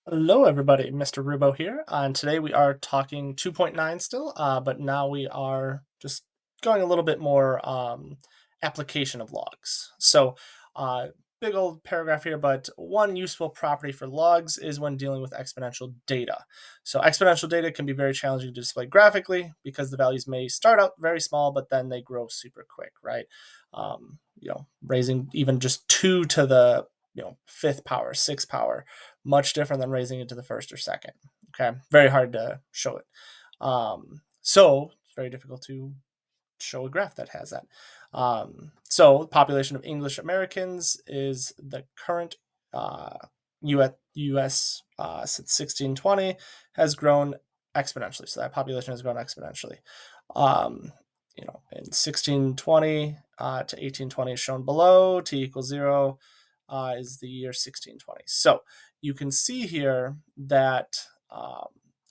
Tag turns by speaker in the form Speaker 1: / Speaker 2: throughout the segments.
Speaker 1: Hello, everybody. Mr. Rubo here, and today we are talking 2.9 still, but now we are just going a little bit more application of logs. So, big old paragraph here, but one useful property for logs is when dealing with exponential data. So, exponential data can be very challenging to display graphically because the values may start out very small, but then they grow super quick, right? Raising even just 2 to the fifth power, sixth power, much different than raising it to the first or second. Okay, very hard to show it. So it's very difficult to show a graph that has that. So the population of English Americans is the current U.S. Since 1620 has grown exponentially. So that population has grown exponentially. In 1620 to 1820 is shown below. T equals 0 is the year 1620. So you can see here that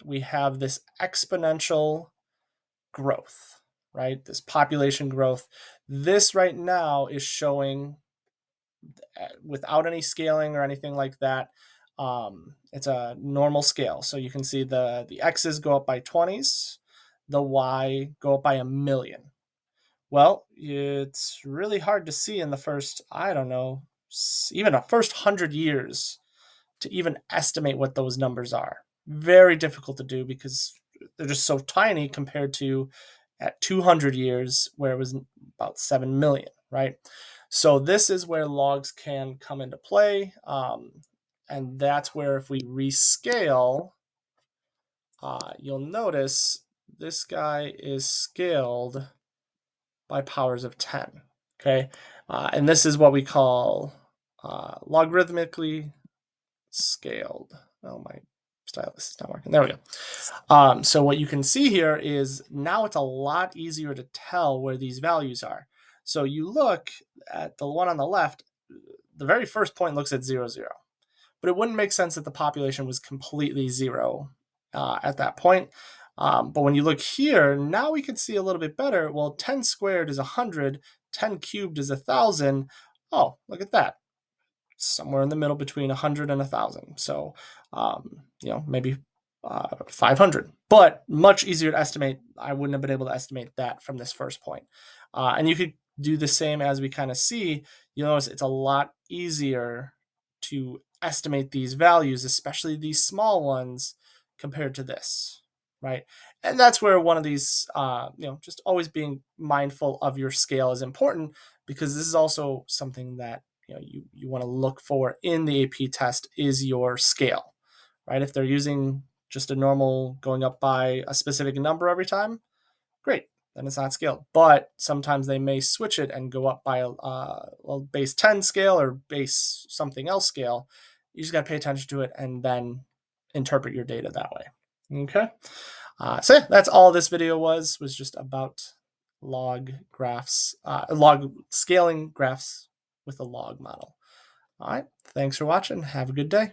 Speaker 1: we have this exponential growth, right? This population growth. This right now is showing without any scaling or anything like that. It's a normal scale. So you can see the X's go up by 20s, the Y go up by 1,000,000. Well, it's really hard to see in the first, I don't know, even the first 100 years to even estimate what those numbers are. Very difficult to do because they're just so tiny compared to at 200 years where it was about 7 million, right? So this is where logs can come into play. And that's where if we rescale, you'll notice this guy is scaled by powers of 10, okay? And this is what we call logarithmically scaled. Oh, my stylus is not working. There we go. So what you can see here is now it's a lot easier to tell where these values are. So you look at the one on the left, the very first point looks at 0, 0. But it wouldn't make sense that the population was completely 0 at that point. But when you look here, now we can see a little bit better. Well, 10 squared is 100, 10 cubed is 1,000. Oh, look at that. Somewhere in the middle between 100 and 1,000. So, maybe 500, but much easier to estimate. I wouldn't have been able to estimate that from this first point. And you could do the same as we kind of see. You'll notice it's a lot easier to estimate these values, especially these small ones, compared to this, right? And that's where one of these, just always being mindful of your scale is important, because this is also something that you want to look for in the AP test is your scale, right? If they're using just a normal going up by a specific number every time, great, then it's not scaled. But sometimes they may switch it and go up by a base 10 scale or base something else scale. You just got to pay attention to it and then interpret your data that way. Okay. So yeah, that's all this video was just about log graphs, log scaling graphs with a log model. All right. Thanks for watching. Have a good day.